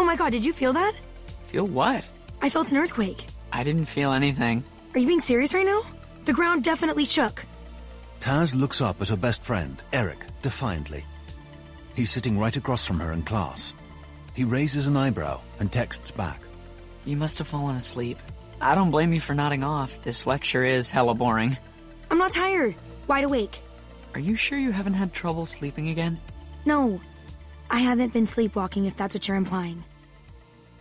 my god, did you feel that? Feel what? I felt an earthquake. I didn't feel anything. Are you being serious right now? The ground definitely shook. Taz looks up at her best friend, Eric, defiantly. He's sitting right across from her in class. He raises an eyebrow and texts back. You must have fallen asleep. I don't blame you for nodding off. This lecture is hella boring. I'm not tired. Wide awake. Are you sure you haven't had trouble sleeping again? No. I haven't been sleepwalking, if that's what you're implying.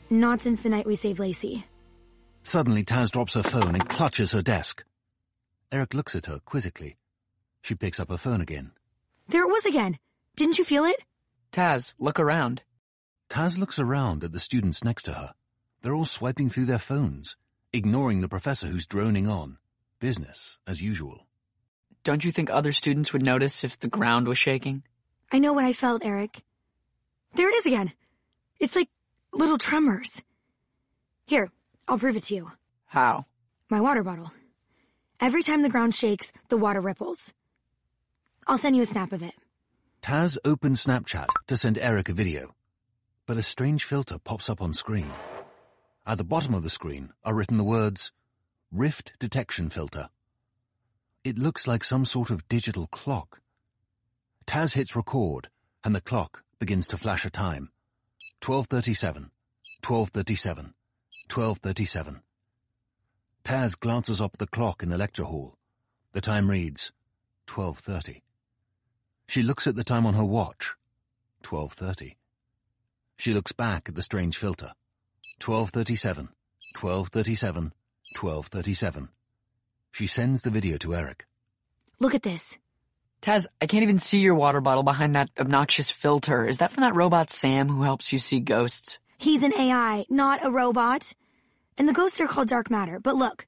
Not since the night we saved Lacey. Suddenly, Taz drops her phone and clutches her desk. Eric looks at her quizzically. She picks up her phone again. There it was again. Didn't you feel it? Taz, look around. Taz looks around at the students next to her. They're all swiping through their phones, ignoring the professor who's droning on. Business as usual. Don't you think other students would notice if the ground was shaking? I know what I felt, Eric. There it is again. It's like little tremors. Here, I'll prove it to you. How? My water bottle. Every time the ground shakes, the water ripples. I'll send you a snap of it. Taz opens Snapchat to send Eric a video, but a strange filter pops up on screen. At the bottom of the screen are written the words, Rift Detection Filter. It looks like some sort of digital clock. Taz hits record, and the clock begins to flash a time. 12:37, 12:37, 12:37. Taz glances up at the clock in the lecture hall. The time reads 12:30. She looks at the time on her watch. 12:30. She looks back at the strange filter. 12:37, 12:37, 12:37. She sends the video to Eric. Look at this. Taz, I can't even see your water bottle behind that obnoxious filter. Is that from that robot Sam who helps you see ghosts? He's an AI, not a robot. And the ghosts are called dark matter. But look,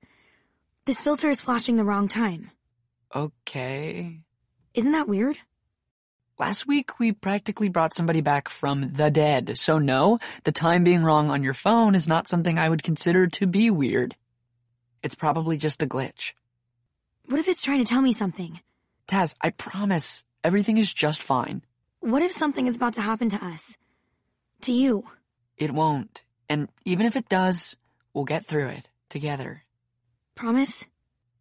this filter is flashing the wrong time. Okay. Isn't that weird? Last week, we practically brought somebody back from the dead. So no, the time being wrong on your phone is not something I would consider to be weird. It's probably just a glitch. What if it's trying to tell me something? Taz, I promise, everything is just fine. What if something is about to happen to us? To you? It won't. And even if it does, we'll get through it together. Promise?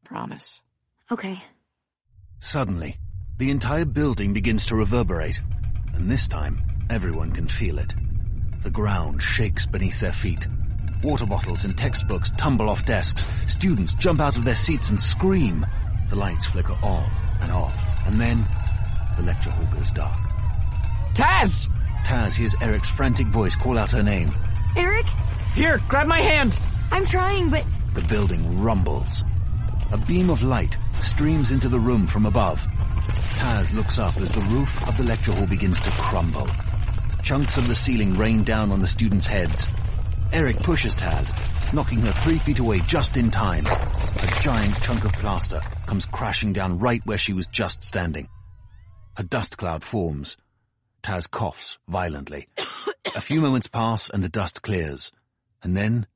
Promise. Okay. Suddenly, the entire building begins to reverberate, and this time, everyone can feel it. The ground shakes beneath their feet. Water bottles and textbooks tumble off desks. Students jump out of their seats and scream. The lights flicker on and off, and then the lecture hall goes dark. Taz! Taz hears Eric's frantic voice call out her name. Eric? Here, grab my hand! I'm trying, but... The building rumbles. A beam of light streams into the room from above. Taz looks up as the roof of the lecture hall begins to crumble. Chunks of the ceiling rain down on the students' heads. Eric pushes Taz, knocking her 3 feet away just in time. A giant chunk of plaster comes crashing down right where she was just standing. A dust cloud forms. Taz coughs violently. A few moments pass and the dust clears. And then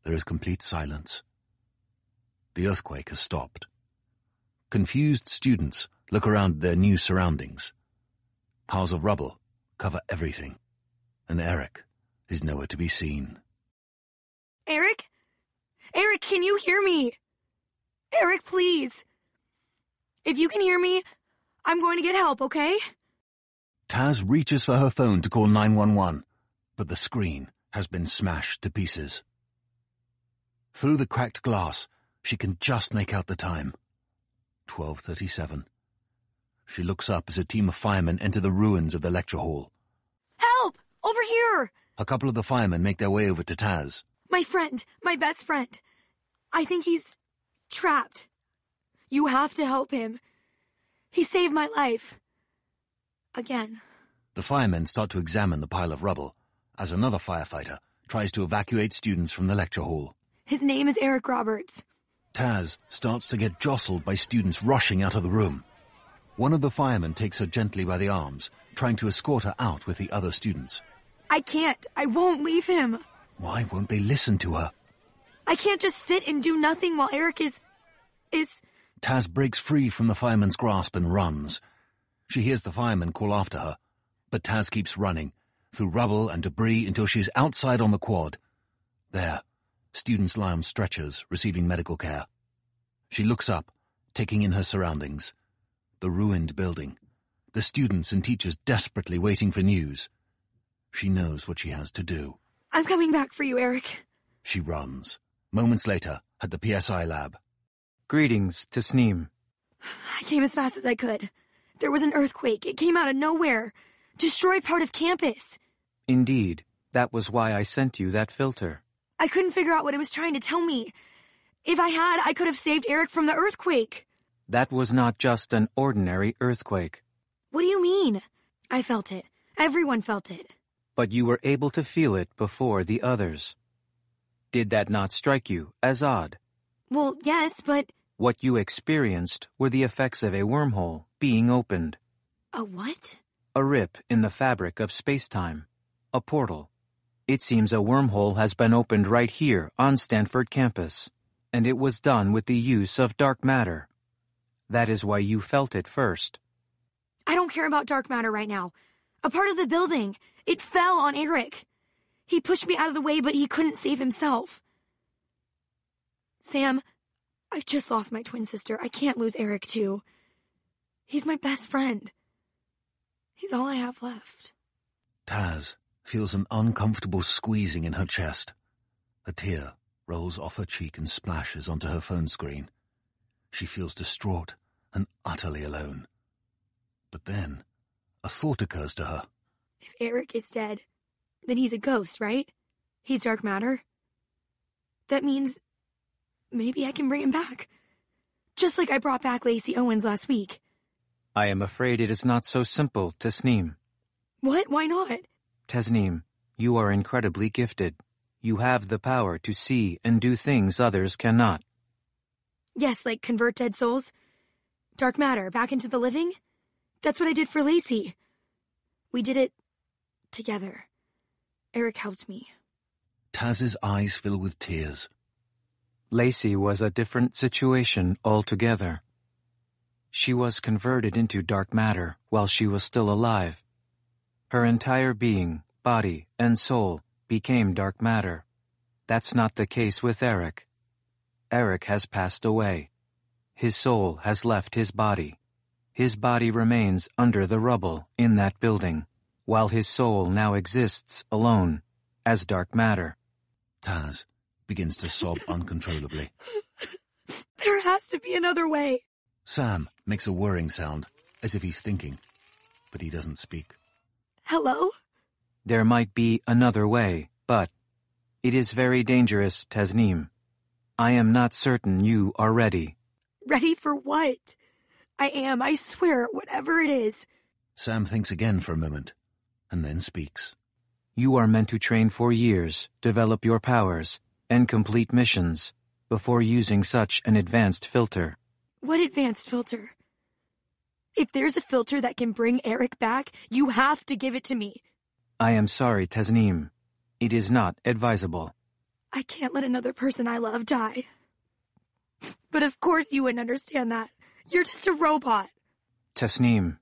there is complete silence. The earthquake has stopped. Confused students look around at their new surroundings. Piles of rubble cover everything, and Eric is nowhere to be seen. Eric? Eric, can you hear me? Eric, please. If you can hear me, I'm going to get help, okay? Taz reaches for her phone to call 911, but the screen has been smashed to pieces. Through the cracked glass, she can just make out the time. 12:37. She looks up as a team of firemen enter the ruins of the lecture hall. Help! Over here! A couple of the firemen make their way over to Taz. My friend, my best friend. I think he's trapped. You have to help him. He saved my life. Again. The firemen start to examine the pile of rubble as another firefighter tries to evacuate students from the lecture hall. His name is Eric Roberts. Taz starts to get jostled by students rushing out of the room. One of the firemen takes her gently by the arms, trying to escort her out with the other students. I can't. I won't leave him. Why won't they listen to her? I can't just sit and do nothing while Eric is... Taz breaks free from the fireman's grasp and runs. She hears the fireman call after her, but Taz keeps running, through rubble and debris until she's outside on the quad. There, students lie on stretchers, receiving medical care. She looks up, taking in her surroundings. The ruined building. The students and teachers desperately waiting for news. She knows what she has to do. I'm coming back for you, Eric. She runs. Moments later, at the PSI lab. Greetings, Tasneem. I came as fast as I could. There was an earthquake. It came out of nowhere. Destroyed part of campus. Indeed, that was why I sent you that filter. I couldn't figure out what it was trying to tell me. If I had, I could have saved Eric from the earthquake. That was not just an ordinary earthquake. What do you mean? I felt it. Everyone felt it. But you were able to feel it before the others. Did that not strike you as odd? Well, yes, but... What you experienced were the effects of a wormhole being opened. A what? A rip in the fabric of space-time. A portal. It seems a wormhole has been opened right here on Stanford campus, and it was done with the use of dark matter. That is why you felt it first. I don't care about dark matter right now. A part of the building. It fell on Eric. He pushed me out of the way, but he couldn't save himself. Sam, I just lost my twin sister. I can't lose Eric, too. He's my best friend. He's all I have left. Taz feels an uncomfortable squeezing in her chest. A tear rolls off her cheek and splashes onto her phone screen. She feels distraught and utterly alone. But then, a thought occurs to her. If Eric is dead, then he's a ghost, right? He's dark matter. That means maybe I can bring him back. Just like I brought back Lacey Owens last week. I am afraid it is not so simple, Tasneem. What? Why not? Tasneem, you are incredibly gifted. You have the power to see and do things others cannot. Yes, like convert dead souls. Dark matter back into the living. That's what I did for Lacey. We did it together. Eric helped me. Taz's eyes fill with tears. Lacey was a different situation altogether. She was converted into dark matter while she was still alive. Her entire being, body, and soul became dark matter. That's not the case with Eric. Eric has passed away. His soul has left his body. His body remains under the rubble in that building, while his soul now exists alone, as dark matter. Taz begins to sob uncontrollably. There has to be another way. Sam makes a whirring sound, as if he's thinking, but he doesn't speak. Hello? There might be another way, but it is very dangerous, Tasneem. I am not certain you are ready. Ready for what? I am, I swear, whatever it is. Sam thinks again for a moment, and then speaks. You are meant to train for years, develop your powers, and complete missions, before using such an advanced filter. What advanced filter? If there's a filter that can bring Eric back, you have to give it to me. I am sorry, Tasneem. It is not advisable. I can't let another person I love die. But of course you wouldn't understand that. You're just a robot. Tasneem.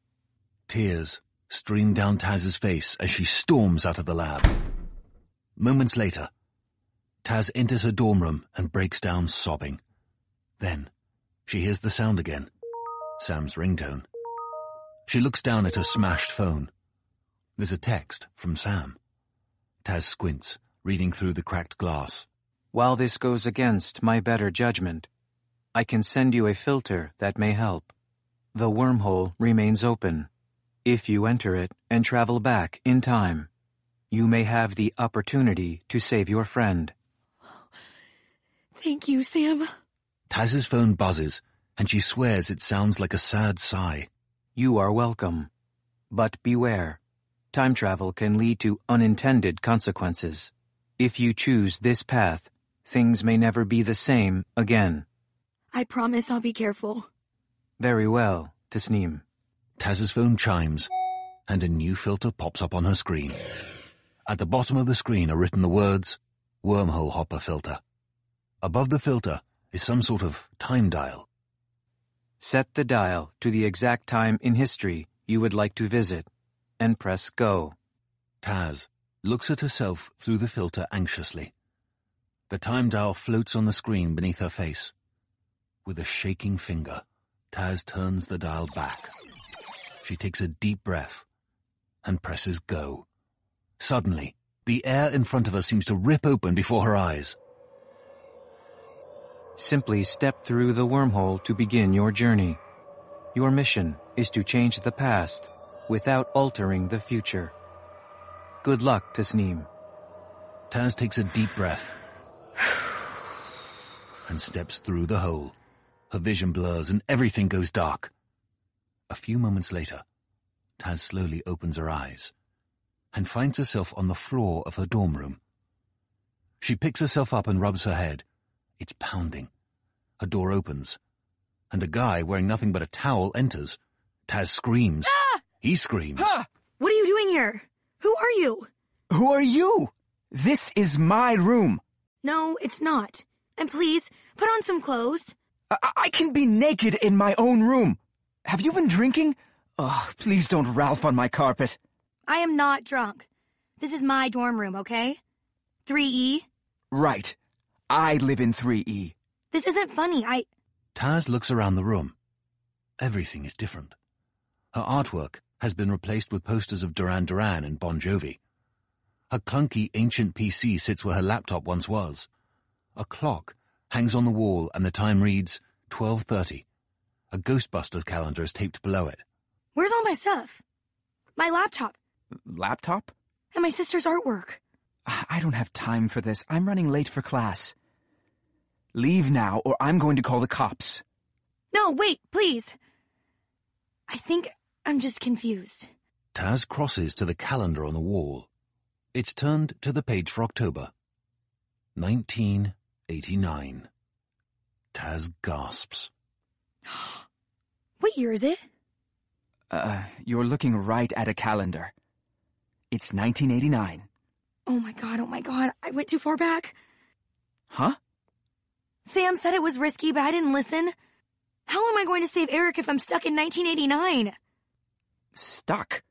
Tears stream down Taz's face as she storms out of the lab. Moments later, Taz enters her dorm room and breaks down sobbing. Then, she hears the sound again. Sam's ringtone. She looks down at her smashed phone. There's a text from Sam. Taz squints, reading through the cracked glass. While this goes against my better judgment, I can send you a filter that may help. The wormhole remains open. If you enter it and travel back in time, you may have the opportunity to save your friend. Thank you, Sam. Taz's phone buzzes, and she swears it sounds like a sad sigh. You are welcome. But beware. Time travel can lead to unintended consequences. If you choose this path, things may never be the same again. I promise I'll be careful. Very well, Tasneem. Taz's phone chimes, and a new filter pops up on her screen. At the bottom of the screen are written the words, Wormhole Hopper Filter. Above the filter is some sort of time dial. Set the dial to the exact time in history you would like to visit, and press go. Taz looks at herself through the filter anxiously. The time dial floats on the screen beneath her face. With a shaking finger, Taz turns the dial back. She takes a deep breath and presses go. Suddenly, the air in front of her seems to rip open before her eyes. Simply step through the wormhole to begin your journey. Your mission is to change the past without altering the future. Good luck, Tasneem. Taz takes a deep breath and steps through the hole. Her vision blurs and everything goes dark. A few moments later, Taz slowly opens her eyes and finds herself on the floor of her dorm room. She picks herself up and rubs her head. It's pounding. Her door opens, and a guy wearing nothing but a towel enters. Taz screams. Ah! He screams. Ah! What are you doing here? Who are you? Who are you? This is my room. No, it's not. And please, put on some clothes. I can be naked in my own room. Have you been drinking? Oh, please don't Ralph on my carpet. I am not drunk. This is my dorm room, okay? 3E? Right. I live in 3E. This isn't funny. Taz looks around the room. Everything is different. Her artwork has been replaced with posters of Duran Duran and Bon Jovi. Her clunky, ancient PC sits where her laptop once was. A clock hangs on the wall and the time reads 12:30. A Ghostbusters calendar is taped below it. Where's all my stuff? My laptop. Laptop? And my sister's artwork. I don't have time for this. I'm running late for class. Leave now, or I'm going to call the cops. No, wait, please. I think I'm just confused. Taz crosses to the calendar on the wall. It's turned to the page for October. 1989. Taz gasps. What year is it? You're looking right at a calendar. It's 1989. Oh my god, I went too far back. Huh? Sam said it was risky, but I didn't listen. How am I going to save Eric if I'm stuck in 1989? Stuck?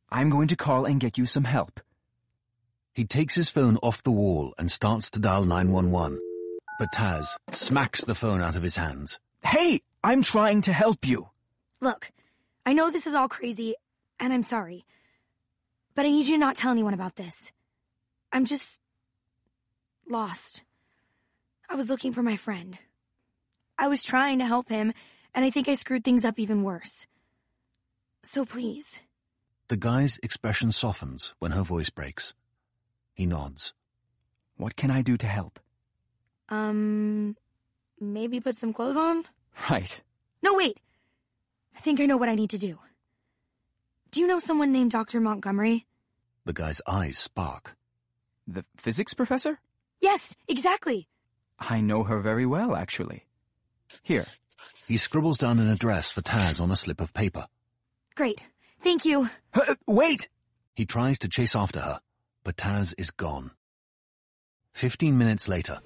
I'm going to call and get you some help. He takes his phone off the wall and starts to dial 911. But Taz smacks the phone out of his hands. Hey, I'm trying to help you. Look, I know this is all crazy, and I'm sorry. But I need you to not tell anyone about this. I'm just lost. I was looking for my friend. I was trying to help him, and I think I screwed things up even worse. So please. The guy's expression softens when her voice breaks. He nods. What can I do to help? Maybe put some clothes on? Right. No, wait. I think I know what I need to do. Do you know someone named Dr. Montgomery? The guy's eyes spark. The physics professor? Yes, exactly. I know her very well, actually. Here. He scribbles down an address for Taz on a slip of paper. Great. Thank you. Wait! He tries to chase after her, but Taz is gone. 15 minutes later,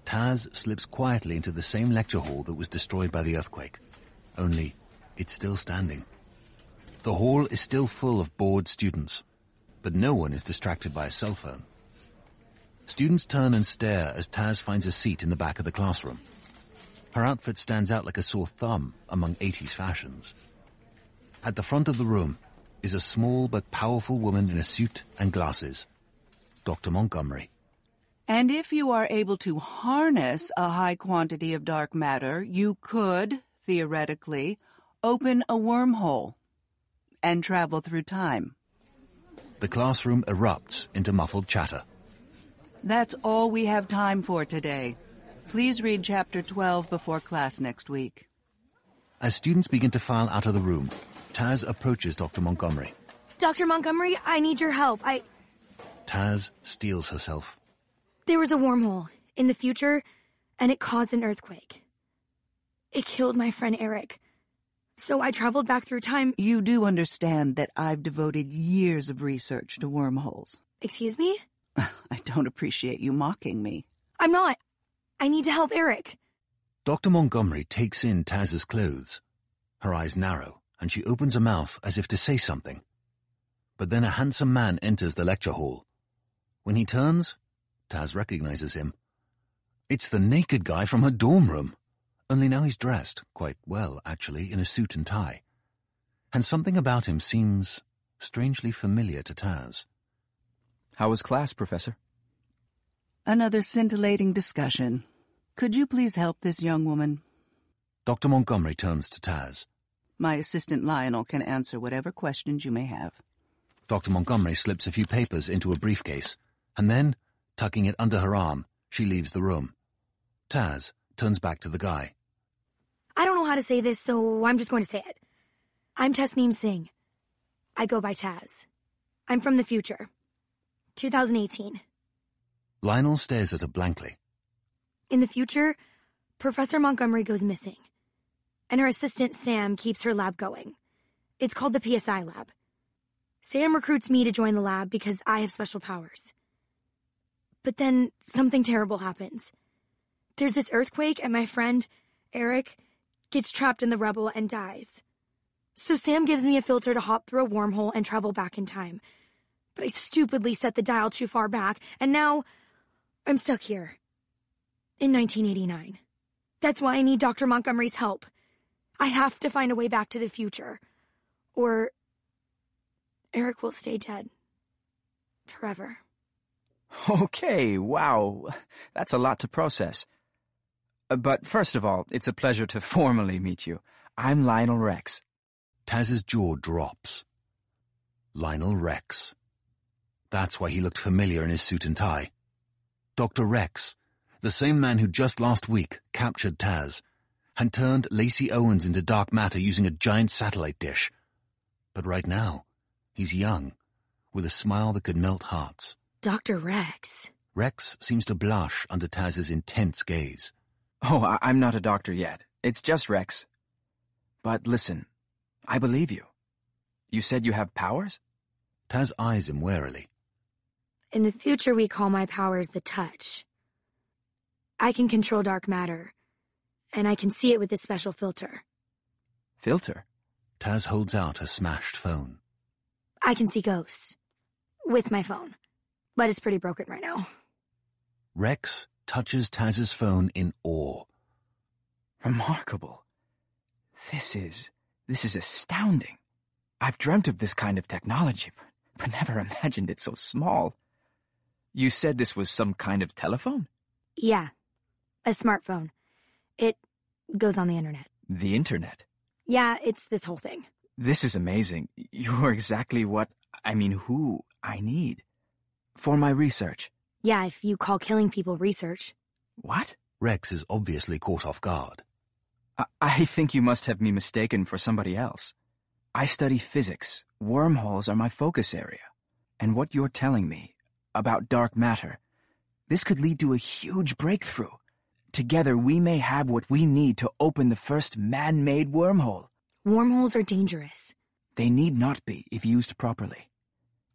Taz slips quietly into the same lecture hall that was destroyed by the earthquake. Only, it's still standing. The hall is still full of bored students, but no one is distracted by a cell phone. Students turn and stare as Taz finds a seat in the back of the classroom. Her outfit stands out like a sore thumb among 80s fashions. At the front of the room is a small but powerful woman in a suit and glasses. Dr. Montgomery. And if you are able to harness a high quantity of dark matter, you could, theoretically, open a wormhole and travel through time. The classroom erupts into muffled chatter. That's all we have time for today. Please read Chapter 12 before class next week. As students begin to file out of the room, Taz approaches Dr. Montgomery. Dr. Montgomery, I need your help. Taz steels herself. There was a wormhole in the future, and it caused an earthquake. It killed my friend Eric. So I traveled back through time. You do understand that I've devoted years of research to wormholes. Excuse me? I don't appreciate you mocking me. I'm not. I need to help Eric. Dr. Montgomery takes in Taz's clothes. Her eyes narrow, and she opens her mouth as if to say something. But then a handsome man enters the lecture hall. When he turns, Taz recognizes him. It's the naked guy from her dorm room. Only now he's dressed, quite well, actually, in a suit and tie. And something about him seems strangely familiar to Taz. How was class, Professor? Another scintillating discussion. Could you please help this young woman? Dr. Montgomery turns to Taz. My assistant Lionel can answer whatever questions you may have. Dr. Montgomery slips a few papers into a briefcase, and then, tucking it under her arm, she leaves the room. Taz turns back to the guy. I don't know how to say this, so I'm just going to say it. I'm Tasneem Singh. I go by Taz. I'm from the future. 2018. Lionel stares at her blankly. In the future, Professor Montgomery goes missing, and her assistant Sam keeps her lab going. It's called the PSI lab. Sam recruits me to join the lab because I have special powers. But then something terrible happens. There's this earthquake and my friend, Eric, gets trapped in the rubble and dies. So Sam gives me a filter to hop through a wormhole and travel back in time. But I stupidly set the dial too far back, and now I'm stuck here. In 1989. That's why I need Dr. Montgomery's help. I have to find a way back to the future. Or Eric will stay dead. Forever. Okay, wow. That's a lot to process. But first of all, it's a pleasure to formally meet you. I'm Lionel Rex. Taz's jaw drops. Lionel Rex. That's why he looked familiar in his suit and tie. Dr. Rex, the same man who just last week captured Taz, and turned Lacey Owens into dark matter using a giant satellite dish. But right now, he's young, with a smile that could melt hearts. Dr. Rex. Rex seems to blush under Taz's intense gaze. Oh, I'm not a doctor yet. It's just Rex. But listen, I believe you. You said you have powers? Taz eyes him warily. In the future, we call my powers the touch. I can control dark matter, and I can see it with this special filter. Filter? Taz holds out her smashed phone. I can see ghosts. With my phone. But it's pretty broken right now. Rex touches Taz's phone in awe. Remarkable. This is astounding. I've dreamt of this kind of technology, but never imagined it so small. You said this was some kind of telephone? Yeah. A smartphone. It goes on the internet. The internet? Yeah, it's this whole thing. This is amazing. You're exactly who I need. For my research. Yeah, if you call killing people research. What? Rex is obviously caught off guard. I think you must have me mistaken for somebody else. I study physics. Wormholes are my focus area. And what you're telling me about dark matter, this could lead to a huge breakthrough. Together, we may have what we need to open the first man-made wormhole. Wormholes are dangerous. They need not be if used properly.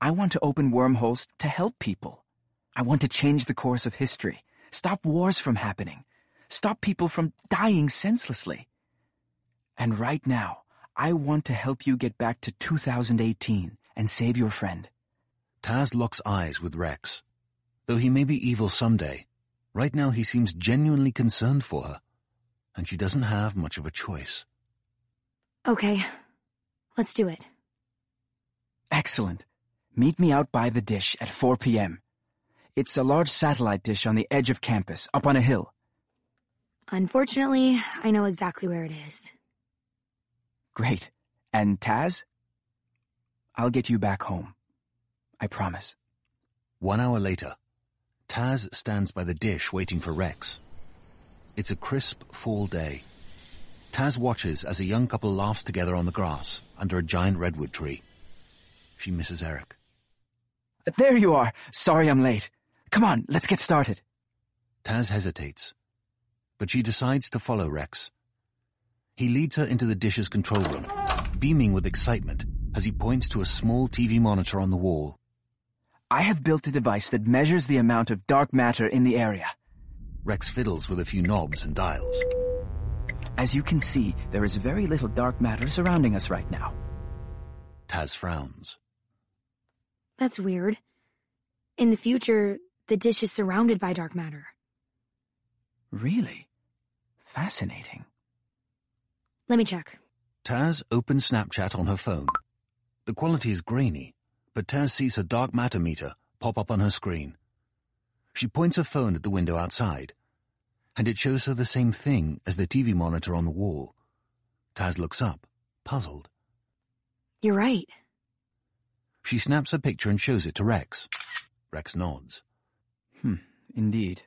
I want to open wormholes to help people. I want to change the course of history, stop wars from happening, stop people from dying senselessly. And right now, I want to help you get back to 2018 and save your friend. Taz locks eyes with Rex. Though he may be evil someday, right now he seems genuinely concerned for her, and she doesn't have much of a choice. Okay, let's do it. Excellent. Meet me out by the dish at 4 p.m. It's a large satellite dish on the edge of campus, up on a hill. Unfortunately, I know exactly where it is. Great. And Taz? I'll get you back home. I promise. 1 hour later, Taz stands by the dish waiting for Rex. It's a crisp fall day. Taz watches as a young couple laughs together on the grass under a giant redwood tree. She misses Eric. There you are. Sorry I'm late. Come on, let's get started. Taz hesitates, but she decides to follow Rex. He leads her into the dish's control room, beaming with excitement as he points to a small TV monitor on the wall. I have built a device that measures the amount of dark matter in the area. Rex fiddles with a few knobs and dials. As you can see, there is very little dark matter surrounding us right now. Taz frowns. That's weird. In the future, the dish is surrounded by dark matter. Really? Fascinating. Let me check. Taz opens Snapchat on her phone. The quality is grainy, but Taz sees her dark matter meter pop up on her screen. She points her phone at the window outside, and it shows her the same thing as the TV monitor on the wall. Taz looks up, puzzled. You're right. She snaps a picture and shows it to Rex. Rex nods. Indeed.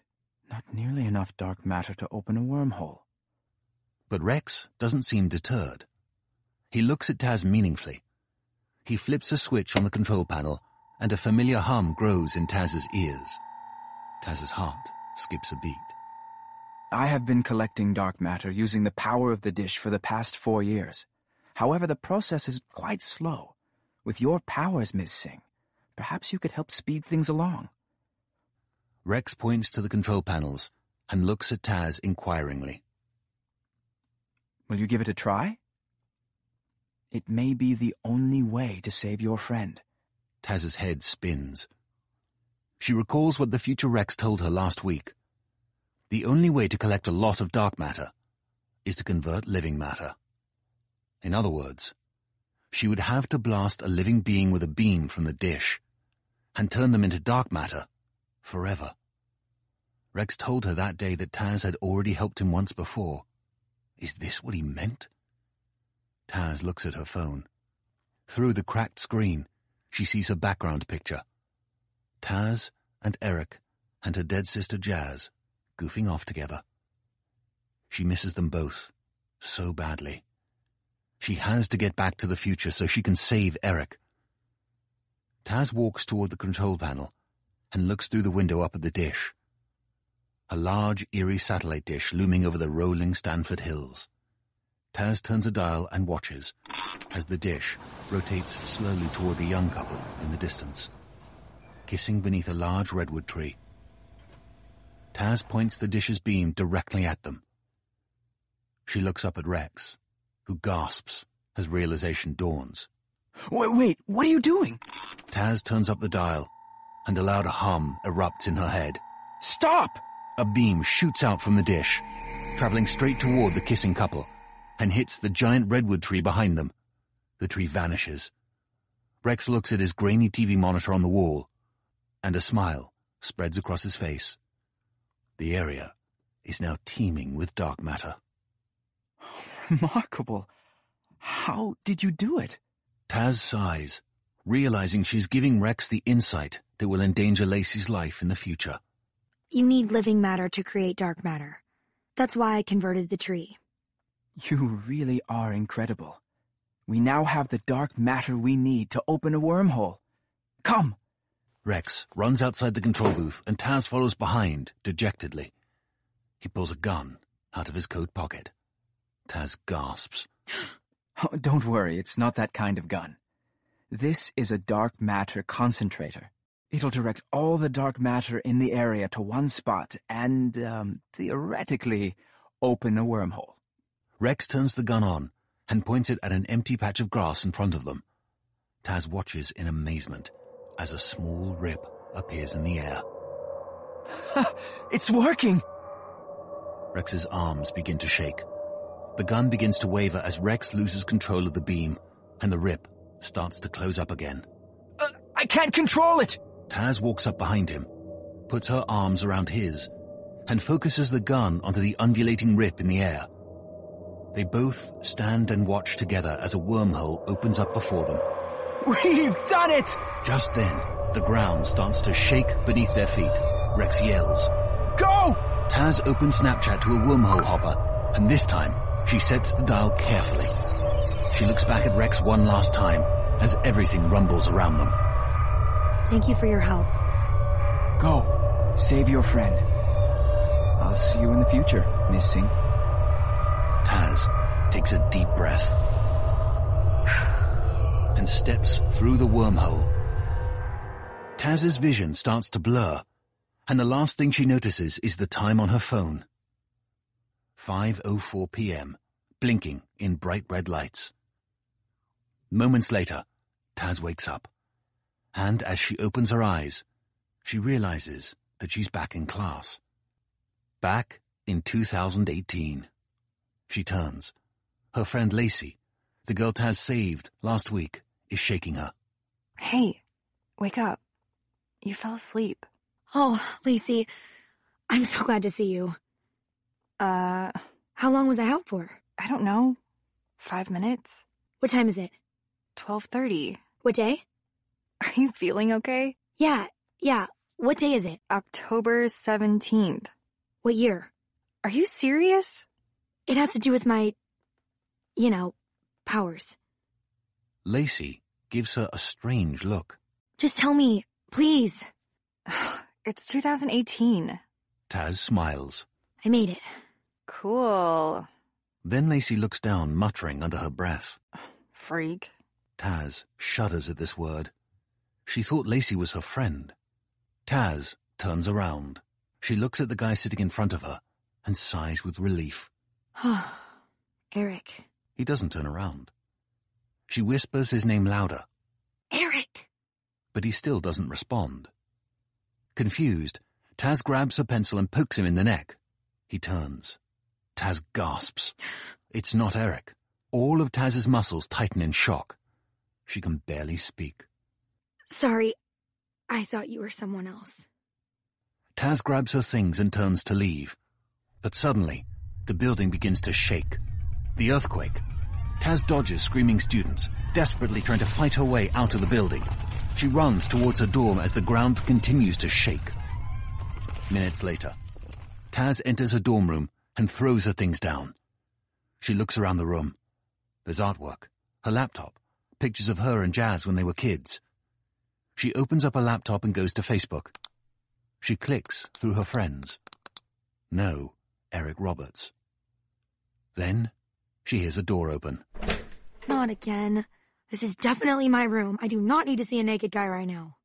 Not nearly enough dark matter to open a wormhole. But Rex doesn't seem deterred. He looks at Taz meaningfully. He flips a switch on the control panel, and a familiar hum grows in Taz's ears. Taz's heart skips a beat. I have been collecting dark matter using the power of the dish for the past 4 years. However, the process is quite slow. With your powers, Ms. Singh, perhaps you could help speed things along. Rex points to the control panels and looks at Taz inquiringly. Will you give it a try? It may be the only way to save your friend. Taz's head spins. She recalls what the future Rex told her last week. The only way to collect a lot of dark matter is to convert living matter. In other words, she would have to blast a living being with a beam from the dish and turn them into dark matter forever. Rex told her that day that Taz had already helped him once before. Is this what he meant? Taz looks at her phone. Through the cracked screen, she sees her background picture. Taz and Eric and her dead sister Jazz goofing off together. She misses them both so badly. She has to get back to the future so she can save Eric. Taz walks toward the control panel and looks through the window up at the dish. A large, eerie satellite dish looming over the rolling Stanford Hills. Taz turns a dial and watches as the dish rotates slowly toward the young couple in the distance, kissing beneath a large redwood tree. Taz points the dish's beam directly at them. She looks up at Rex, who gasps as realization dawns. Wait, what are you doing? Taz turns up the dial, and a loud hum erupts in her head. Stop! A beam shoots out from the dish, traveling straight toward the kissing couple, and hits the giant redwood tree behind them. The tree vanishes. Rex looks at his grainy TV monitor on the wall, and a smile spreads across his face. The area is now teeming with dark matter. Remarkable. How did you do it? Taz sighs, realizing she's giving Rex the insight that will endanger Lacey's life in the future. You need living matter to create dark matter. That's why I converted the tree. You really are incredible. We now have the dark matter we need to open a wormhole. Come! Rex runs outside the control booth and Taz follows behind, dejectedly. He pulls a gun out of his coat pocket. Taz gasps. Oh, don't worry, it's not that kind of gun. This is a dark matter concentrator. It'll direct all the dark matter in the area to one spot and, theoretically, open a wormhole. Rex turns the gun on and points it at an empty patch of grass in front of them. Taz watches in amazement as a small rip appears in the air. It's working! Rex's arms begin to shake. The gun begins to waver as Rex loses control of the beam, and the rip starts to close up again. I can't control it! Taz walks up behind him, puts her arms around his, and focuses the gun onto the undulating rip in the air. They both stand and watch together as a wormhole opens up before them. We've done it! Just then, the ground starts to shake beneath their feet. Rex yells. Go! Taz opens Snapchat to a wormhole hopper, and this time, she sets the dial carefully. She looks back at Rex one last time as everything rumbles around them. Thank you for your help. Go. Save your friend. I'll see you in the future, Miss Singh. Taz takes a deep breath and steps through the wormhole. Taz's vision starts to blur, and the last thing she notices is the time on her phone. 5:04 p.m., blinking in bright red lights. Moments later, Taz wakes up. And as she opens her eyes, she realizes that she's back in class. Back in 2018. She turns. Her friend Lacey, the girl Taz saved last week, is shaking her. Hey, wake up. You fell asleep. Oh, Lacey, I'm so glad to see you. How long was I out for? I don't know. 5 minutes? What time is it? 12:30. What day? Are you feeling okay? Yeah. What day is it? October 17th. What year? Are you serious? It has to do with my, powers. Lacey gives her a strange look. Just tell me, please. It's 2018. Taz smiles. I made it. Cool. Then Lacey looks down, muttering under her breath. Freak. Taz shudders at this word. She thought Lacey was her friend. Taz turns around. She looks at the guy sitting in front of her and sighs with relief. Eric. He doesn't turn around. She whispers his name louder. Eric! But he still doesn't respond. Confused, Taz grabs her pencil and pokes him in the neck. He turns. Taz gasps. It's not Eric. All of Taz's muscles tighten in shock. She can barely speak. Sorry, I thought you were someone else. Taz grabs her things and turns to leave. But suddenly, the building begins to shake. The earthquake. Taz dodges screaming students, desperately trying to fight her way out of the building. She runs towards her dorm as the ground continues to shake. Minutes later, Taz enters her dorm room and throws her things down. She looks around the room. There's artwork, her laptop, pictures of her and Jazz when they were kids. She opens up her laptop and goes to Facebook. She clicks through her friends. No Eric Roberts. Then she hears a door open. Not again. This is definitely my room. I do not need to see a naked guy right now.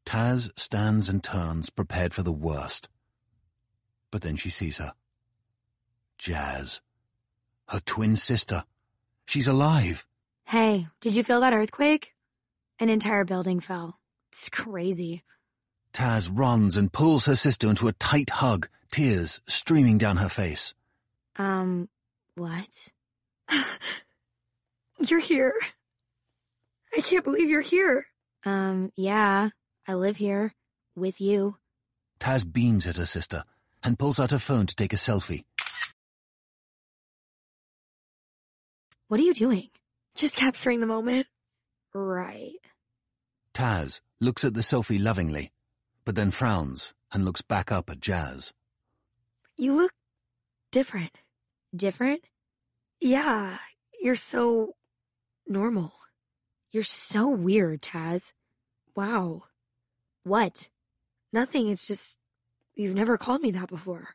Taz stands and turns, prepared for the worst. But then she sees her. Jazz. Her twin sister. She's alive. Hey, did you feel that earthquake? An entire building fell. It's crazy. Taz runs and pulls her sister into a tight hug, tears streaming down her face. What? You're here. I can't believe you're here. Yeah, I live here. With you. Taz beams at her sister and pulls out her phone to take a selfie. What are you doing? Just capturing the moment. Right. Taz looks at the selfie lovingly, but then frowns and looks back up at Jazz. You look different. Different? Yeah, you're so normal. You're so weird, Taz. Wow. What? Nothing, it's just, you've never called me that before.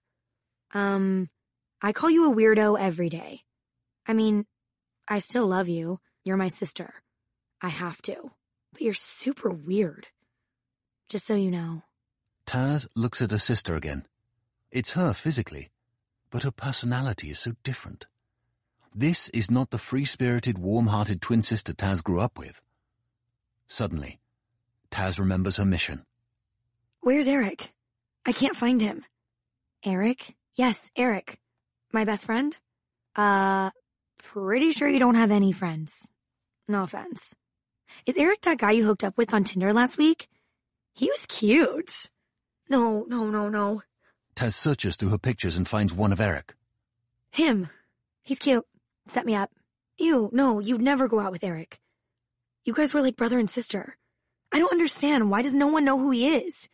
I call you a weirdo every day. I mean, I still love you. You're my sister. I have to. But you're super weird. Just so you know. Taz looks at her sister again. It's her physically, but her personality is so different. This is not the free-spirited, warm-hearted twin sister Taz grew up with. Suddenly, Taz remembers her mission. Where's Eric? I can't find him. Eric? Yes, Eric. My best friend? Pretty sure you don't have any friends. No offense. Is Eric that guy you hooked up with on Tinder last week? He was cute. No. Taz searches through her pictures and finds one of Eric. Him. He's cute. Set me up. Ew, no, you'd never go out with Eric. You guys were like brother and sister. I don't understand. Why does no one know who he is?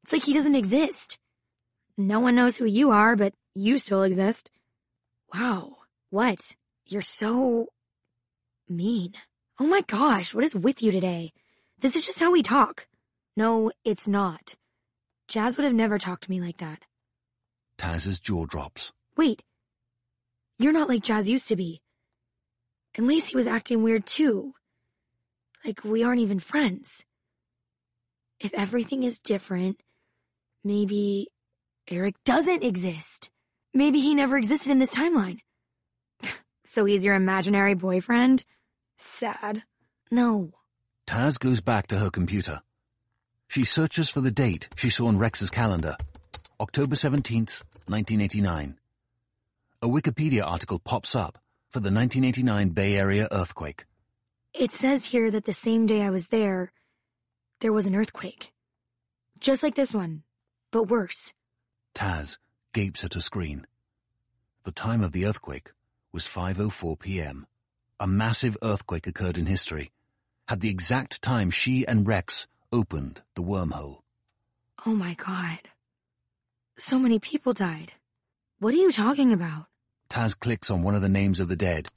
It's like he doesn't exist. No one knows who you are, but you still exist. Wow. What? You're so mean. Oh my gosh, what is with you today? This is just how we talk. No, it's not. Jazz would have never talked to me like that. Taz's jaw drops. Wait. You're not like Jazz used to be. And Lacey was acting weird too. Like we aren't even friends. If everything is different, maybe Eric doesn't exist. Maybe he never existed in this timeline. So he's your imaginary boyfriend? Sad. No. Taz goes back to her computer. She searches for the date she saw on Rex's calendar, October 17th, 1989. A Wikipedia article pops up for the 1989 Bay Area earthquake. It says here that the same day I was there was an earthquake. Just like this one, but worse. Taz gapes at her screen. The time of the earthquake was 5:04 p.m. A massive earthquake occurred in history, had the exact time she and Rex opened the wormhole. Oh my God. So many people died. What are you talking about? Taz clicks on one of the names of the dead,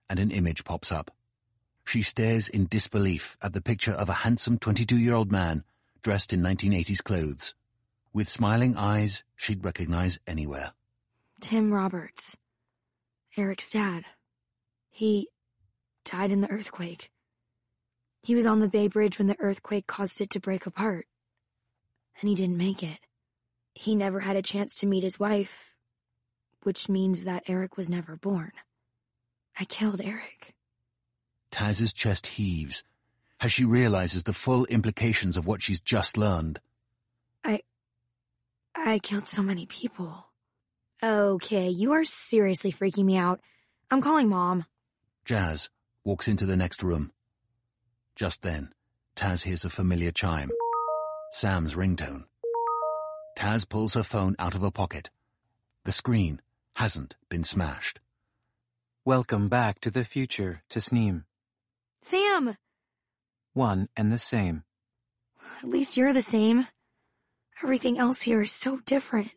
and an image pops up. She stares in disbelief at the picture of a handsome 22-year-old man dressed in 1980s clothes. With smiling eyes she'd recognize anywhere. Tim Roberts. Eric's dad. He died in the earthquake. He was on the Bay Bridge when the earthquake caused it to break apart. And he didn't make it. He never had a chance to meet his wife, which means that Eric was never born. I killed Eric. Taz's chest heaves as she realizes the full implications of what she's just learned. I killed so many people. Okay, you are seriously freaking me out. I'm calling Mom. Jazz walks into the next room. Just then, Taz hears a familiar chime. Sam's ringtone. Taz pulls her phone out of her pocket. The screen hasn't been smashed. Welcome back to the future, Tasneem. Sam! One and the same. At least you're the same. Everything else here is so different.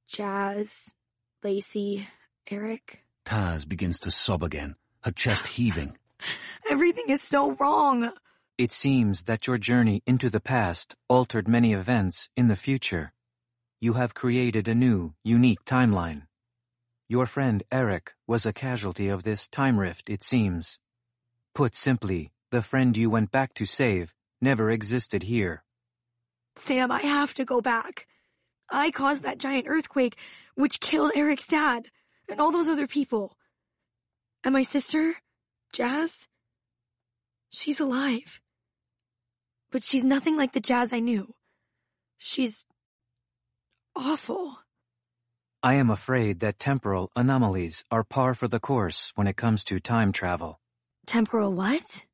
Jazz, Lacey, Eric. Taz begins to sob again, her chest heaving. Everything is so wrong. It seems that your journey into the past altered many events in the future. You have created a new, unique timeline. Your friend Eric was a casualty of this time rift, it seems. Put simply, the friend you went back to save never existed here. Sam, I have to go back. I caused that giant earthquake, which killed Eric's dad, and all those other people. And my sister, Jazz, she's alive. But she's nothing like the Jazz I knew. She's awful. I am afraid that temporal anomalies are par for the course when it comes to time travel. Temporal what?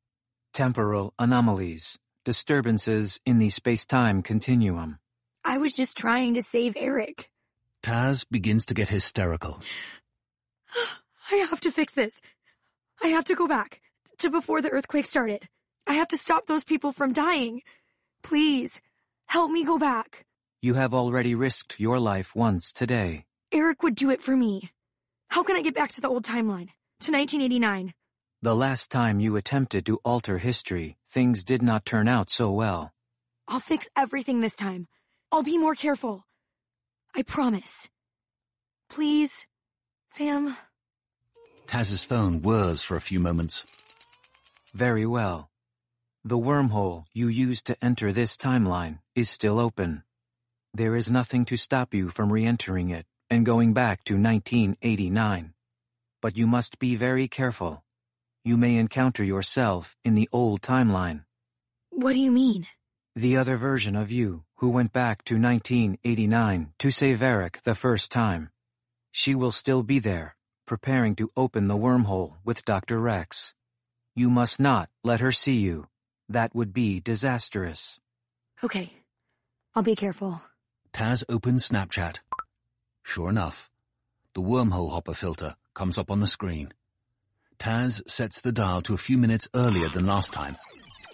Temporal anomalies. Disturbances in the space-time continuum. I was just trying to save Eric. Taz begins to get hysterical. I have to fix this. I have to go back to before the earthquake started. I have to stop those people from dying. Please, help me go back. You have already risked your life once today. Eric would do it for me. How can I get back to the old timeline? To 1989? The last time you attempted to alter history, things did not turn out so well. I'll fix everything this time. I'll be more careful. I promise. Please, Sam. Taz's phone whirs for a few moments. Very well. The wormhole you used to enter this timeline is still open. There is nothing to stop you from re-entering it and going back to 1989. But you must be very careful. You may encounter yourself in the old timeline. What do you mean? The other version of you who went back to 1989 to save Eric the first time. She will still be there, preparing to open the wormhole with Dr. Rex. You must not let her see you. That would be disastrous. Okay. I'll be careful. Taz opens Snapchat. Sure enough, the wormhole hopper filter comes up on the screen. Taz sets the dial to a few minutes earlier than last time,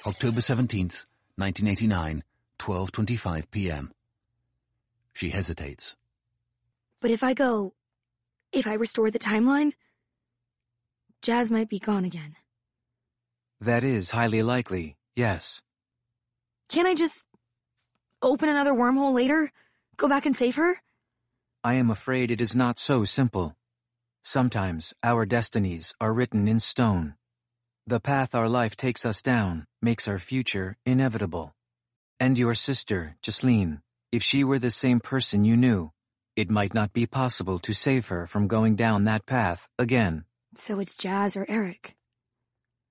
October 17th, 1989, 12:25 p.m. She hesitates. But if I restore the timeline, Jazz might be gone again. That is highly likely, yes. Can't I just open another wormhole later? Go back and save her? I am afraid it is not so simple. Sometimes our destinies are written in stone. The path our life takes us down makes our future inevitable. And your sister, Ghislaine, if she were the same person you knew, it might not be possible to save her from going down that path again. So it's Jazz or Eric.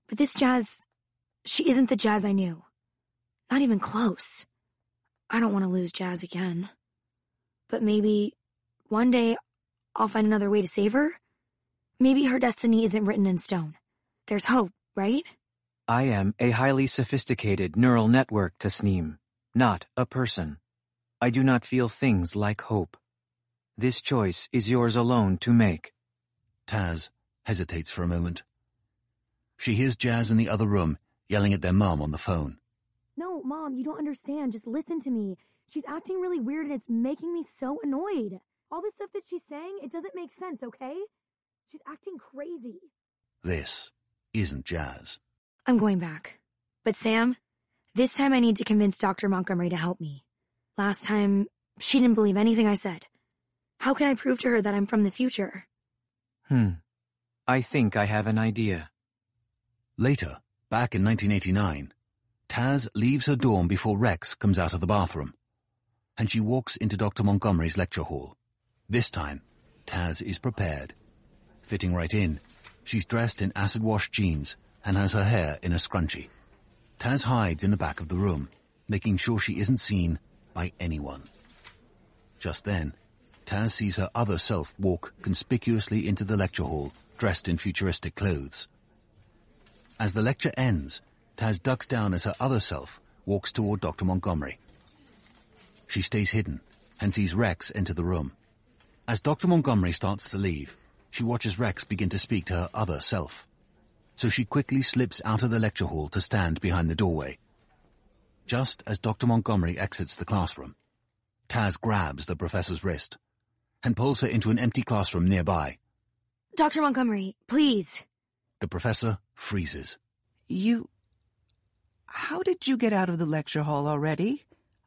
But this Jazz, She isn't the Jazz I knew. Not even close. I don't want to lose Jazz again. But maybe one day I'll find another way to save her. Maybe her destiny isn't written in stone. There's hope, right? I am a highly sophisticated neural network, Tasneem, not a person. I do not feel things like hope. This choice is yours alone to make. Taz hesitates for a moment. She hears Jazz in the other room yelling at their mom on the phone. No, Mom, you don't understand. Just listen to me. She's acting really weird and it's making me so annoyed. All this stuff that she's saying, it doesn't make sense, okay? She's acting crazy. This isn't Jazz. I'm going back. But Sam, this time I need to convince Dr. Montgomery to help me. Last time, she didn't believe anything I said. How can I prove to her that I'm from the future? I think I have an idea. Later, back in 1989, Taz leaves her dorm before Rex comes out of the bathroom, and she walks into Dr. Montgomery's lecture hall. This time, Taz is prepared. Fitting right in, she's dressed in acid-wash jeans and has her hair in a scrunchie. Taz hides in the back of the room, making sure she isn't seen by anyone. Just then, Taz sees her other self walk conspicuously into the lecture hall, dressed in futuristic clothes. As the lecture ends, Taz ducks down as her other self walks toward Dr. Montgomery. She stays hidden and sees Rex enter the room. As Dr. Montgomery starts to leave, she watches Rex begin to speak to her other self. So she quickly slips out of the lecture hall to stand behind the doorway. Just as Dr. Montgomery exits the classroom, Taz grabs the professor's wrist and pulls her into an empty classroom nearby. Dr. Montgomery, please. The professor freezes. How did you get out of the lecture hall already?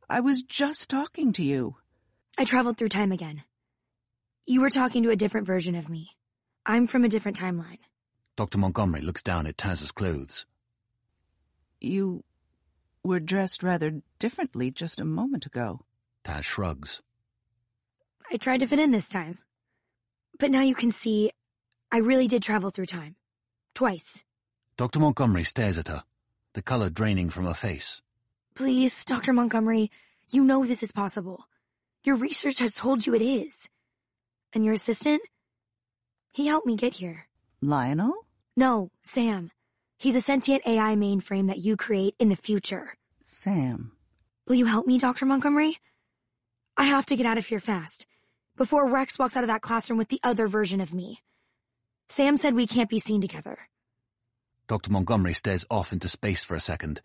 I was just talking to you. I traveled through time again. You were talking to a different version of me. I'm from a different timeline. Dr. Montgomery looks down at Taz's clothes. You were dressed rather differently just a moment ago. Taz shrugs. I tried to fit in this time. But now you can see, I really did travel through time. Twice. Dr. Montgomery stares at her, the color draining from her face. Please, Dr. Montgomery, you know this is possible. Your research has told you it is. And your assistant? He helped me get here. Lionel? No, Sam. He's a sentient AI mainframe that you create in the future. Sam. Will you help me, Dr. Montgomery? I have to get out of here fast, before Rex walks out of that classroom with the other version of me. Sam said we can't be seen together. Dr. Montgomery stares off into space for a second,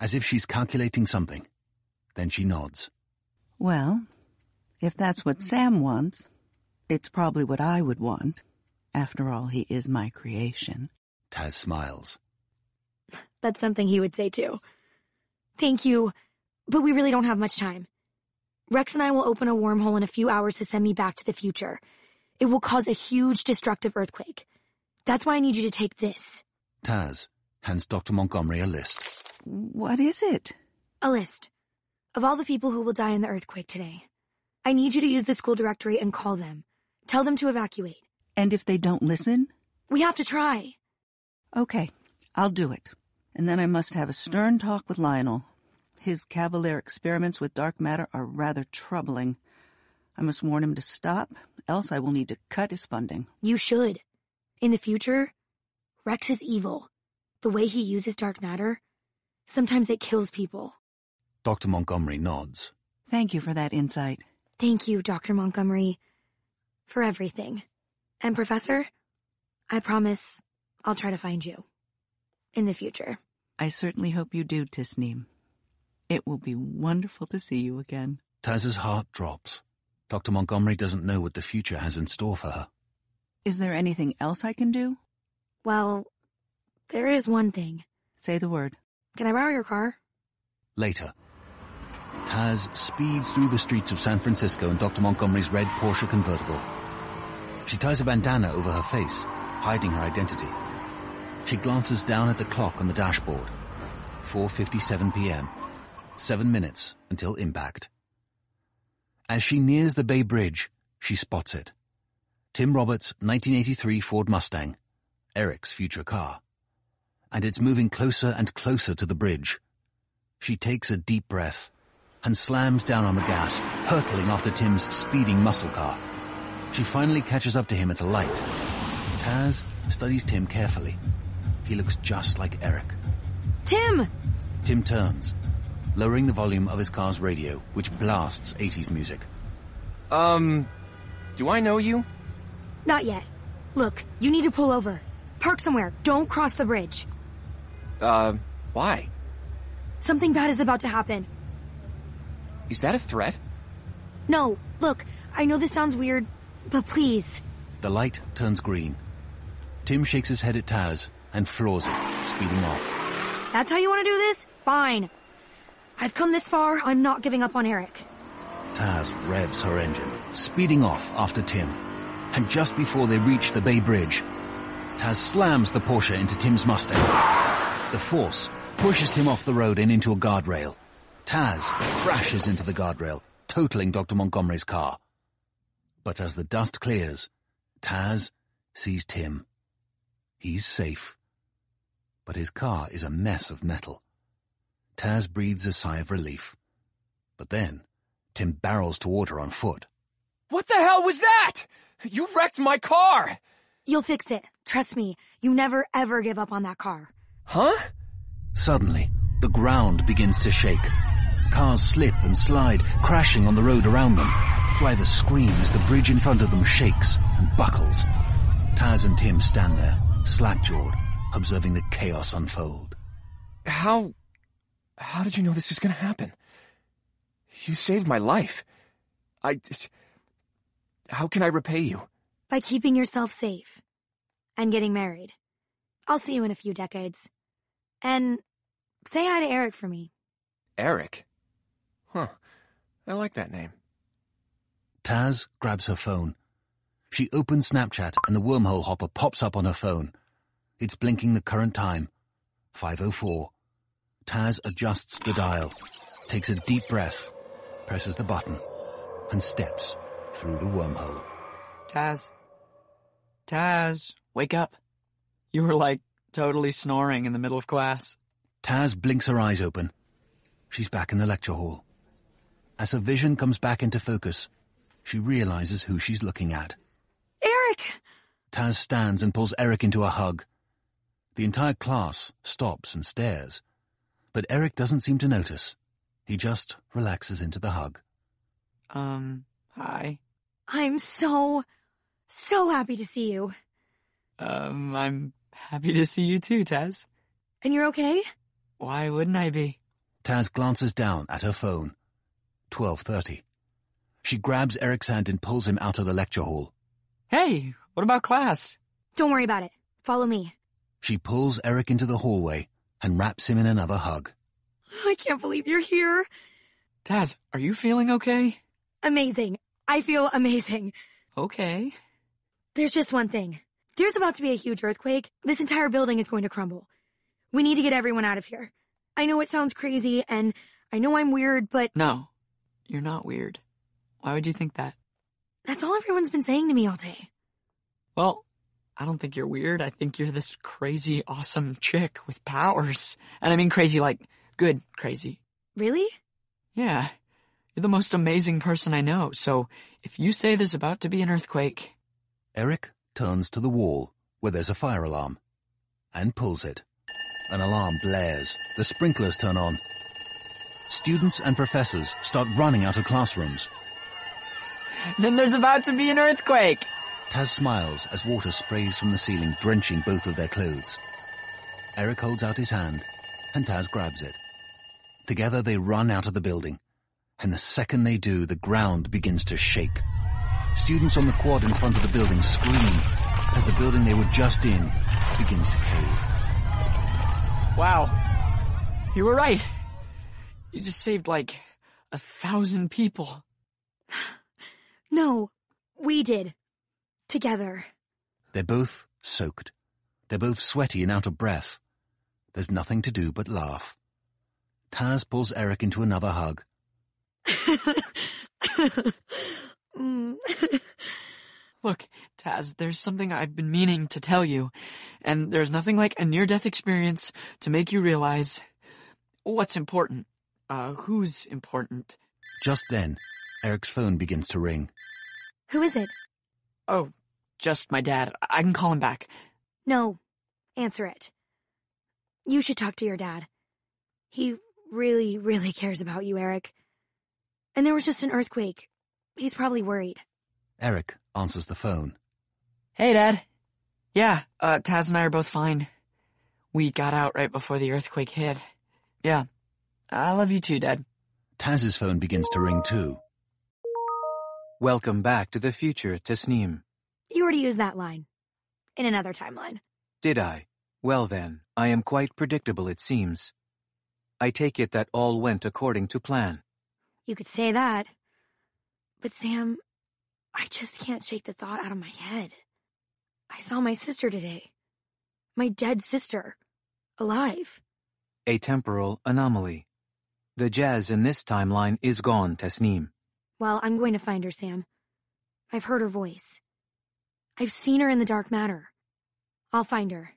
as if she's calculating something. Then she nods. Well, if that's what Sam wants, it's probably what I would want. After all, he is my creation. Taz smiles. That's something he would say too. Thank you, but we really don't have much time. Rex and I will open a wormhole in a few hours to send me back to the future. It will cause a huge destructive earthquake. That's why I need you to take this. Taz hands Dr. Montgomery a list. What is it? A list of all the people who will die in the earthquake today. I need you to use the school directory and call them. Tell them to evacuate. And if they don't listen? We have to try. Okay, I'll do it. And then I must have a stern talk with Lionel. His cavalier experiments with dark matter are rather troubling. I must warn him to stop, else I will need to cut his funding. You should. In the future, Rex is evil. The way he uses dark matter, sometimes it kills people. Dr. Montgomery nods. Thank you for that insight. Thank you, Dr. Montgomery, for everything. And Professor, I promise I'll try to find you. In the future. I certainly hope you do, Tasneem. It will be wonderful to see you again. Taz's heart drops. Dr. Montgomery doesn't know what the future has in store for her. Is there anything else I can do? Well, there is one thing. Say the word. Can I borrow your car? Later, Taz speeds through the streets of San Francisco in Dr. Montgomery's red Porsche convertible. She ties a bandana over her face, hiding her identity. She glances down at the clock on the dashboard. 4:57 p.m. 7 minutes until impact. As she nears the Bay Bridge, she spots it. Tim Roberts' 1983 Ford Mustang, Eric's future car. and it's moving closer and closer to the bridge. She takes a deep breath and slams down on the gas, hurtling after Tim's speeding muscle car. She finally catches up to him at a light. Taz studies Tim carefully. He looks just like Eric. Tim! Tim turns, lowering the volume of his car's radio, which blasts 80s music. Do I know you? Not yet. Look, you need to pull over. Park somewhere. Don't cross the bridge. Why? Something bad is about to happen. Is that a threat? No, look, I know this sounds weird, but please. The light turns green. Tim shakes his head at Taz and floors it, speeding off. That's how you want to do this? Fine. I've come this far, I'm not giving up on Eric. Taz revs her engine, speeding off after Tim. And just before they reach the Bay Bridge, Taz slams the Porsche into Tim's Mustang. The force pushes Tim off the road and into a guardrail. Taz crashes into the guardrail, totaling Dr. Montgomery's car. But as the dust clears, Taz sees Tim. He's safe. But his car is a mess of metal. Taz breathes a sigh of relief. But then, Tim barrels toward her on foot. What the hell was that? You wrecked my car! You'll fix it. Trust me. You never ever give up on that car. Huh? Suddenly, the ground begins to shake. Cars slip and slide, crashing on the road around them. Drivers scream as the bridge in front of them shakes and buckles. Taz and Tim stand there, slack-jawed, observing the chaos unfold. How did you know this was gonna happen? You saved my life. How can I repay you? By keeping yourself safe. And getting married. I'll see you in a few decades. And say hi to Eric for me. Eric? Huh. I like that name. Taz grabs her phone. She opens Snapchat and the wormhole hopper pops up on her phone. It's blinking the current time. 5:04. Taz adjusts the dial, takes a deep breath, presses the button, and steps through the wormhole. Taz, wake up. You were like totally snoring in the middle of class. Taz blinks her eyes open. She's back in the lecture hall. As her vision comes back into focus, she realizes who she's looking at. Eric! Taz stands and pulls Eric into a hug. The entire class stops and stares. But Eric doesn't seem to notice. He just relaxes into the hug. Hi. I'm so happy to see you. I'm happy to see you too, Taz. And you're okay? Why wouldn't I be? Taz glances down at her phone. 12:30. She grabs Eric's hand and pulls him out of the lecture hall. Hey, what about class? Don't worry about it. Follow me. She pulls Eric into the hallway and wraps him in another hug. I can't believe you're here. Taz, are you feeling okay? Amazing. I feel amazing. Okay. There's just one thing. There's about to be a huge earthquake. This entire building is going to crumble. We need to get everyone out of here. I know it sounds crazy, and I know I'm weird, but... No, you're not weird. Why would you think that? That's all everyone's been saying to me all day. Well, I don't think you're weird. I think you're this crazy, awesome chick with powers. And I mean crazy like good crazy. Really? Yeah. You're the most amazing person I know, so if you say there's about to be an earthquake... Eric turns to the wall where there's a fire alarm and pulls it. An alarm blares. The sprinklers turn on. Students and professors start running out of classrooms. Then there's about to be an earthquake! Taz smiles as water sprays from the ceiling, drenching both of their clothes. Eric holds out his hand, and Taz grabs it. Together they run out of the building, and the second they do, the ground begins to shake. Students on the quad in front of the building scream as the building they were just in begins to cave. Wow. You were right. You just saved like 1,000 people. No, we did. Together. They're both soaked. They're both sweaty and out of breath. There's nothing to do but laugh. Taz pulls Eric into another hug. Look, Taz, there's something I've been meaning to tell you, and there's nothing like a near-death experience to make you realize what's important. Who's important. Just then, Eric's phone begins to ring. Who is it? Oh, just my dad. I can call him back. No, answer it. You should talk to your dad. He really, really cares about you, Eric. And there was just an earthquake. He's probably worried. Eric answers the phone. Hey, Dad. Yeah, Taz and I are both fine. We got out right before the earthquake hit. Yeah. I love you too, Dad. Taz's phone begins to ring too. Welcome back to the future, Tasneem. You already used that line. In another timeline. Did I? Well then, I am quite predictable, it seems. I take it that all went according to plan. You could say that. But Sam, I just can't shake the thought out of my head. I saw my sister today. My dead sister. Alive. A temporal anomaly. The Jazz in this timeline is gone, Tasneem. Well, I'm going to find her, Sam. I've heard her voice. I've seen her in the dark matter. I'll find her.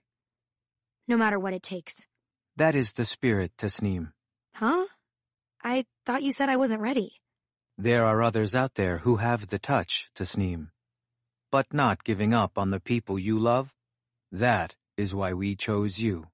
No matter what it takes. That is the spirit, Tasneem. Huh? I thought you said I wasn't ready. There are others out there who have the touch, Tasneem. But not giving up on the people you love, that is why we chose you.